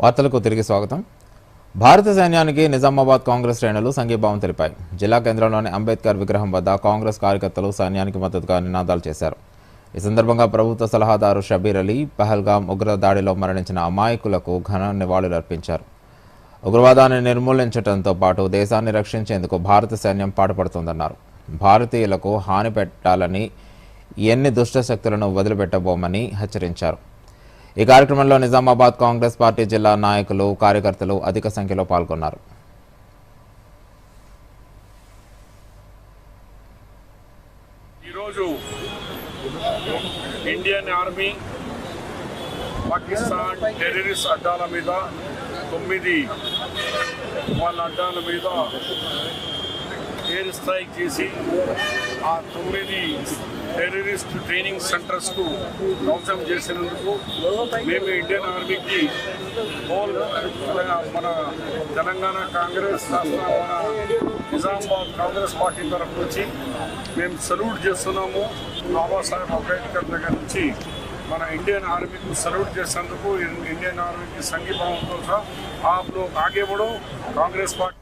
వార్తలకు తిరిగి స్వాగతం. భారత సైన్యానికి నిజామాబాద్ కాంగ్రెస్ శ్రేణులు సంఘీభావం తెలిపాయి. జిల్లా కేంద్రంలోని అంబేద్కర్ విగ్రహం వద్ద కాంగ్రెస్ కార్యకర్తలు సైన్యానికి మద్దతుగా నినాదాలు చేశారు. ఈ సందర్భంగా ప్రభుత్వ సలహాదారు షబీర్ అలీ పహల్గాం ఉగ్ర దాడిలో మరణించిన అమాయకులకు ఘన నివాళులర్పించారు. ఉగ్రవాదాన్ని నిర్మూలించడంతో పాటు దేశాన్ని రక్షించేందుకు భారత సైన్యం పాటుపడుతోందన్నారు. భారతీయులకు హాని పెట్టాలని ఎన్ని దుష్ట శక్తులను వదిలిపెట్టబోమని హెచ్చరించారు. ఈ కార్యక్రమంలో నిజామాబాద్ కాంగ్రెస్ పార్టీ జిల్లా నాయకులు, కార్యకర్తలు అధిక సంఖ్యలో పాల్గొన్నారు. ఈరోజు Indian army Pakistan terrorist Addala మీద 9 వాళ్ళ అడ్డాల మీద ఎయిర్ స్ట్రైక్ చేసి ఆ 9 టెర్రరిస్ట్ ట్రైనింగ్ సెంటర్స్కు ధ్వంసం చేసినందుకు మేము ఇండియన్ ఆర్మీకి మన తెలంగాణ కాంగ్రెస్ రాష్ట్ర మన నిజామాబాద్ కాంగ్రెస్ పార్టీ తరఫు నుంచి మేము సల్యూట్ చేస్తున్నాము. బాబాసాహెబ్ అంబేద్కర్ దగ్గర నుంచి మన ఇండియన్ ఆర్మీకి सल्यूट చేసేందుకు ఇండియన్ ఆర్మీకి సంఘీభావంతో आप लोग आगे बढ़ो. कांग्रेस पार्टी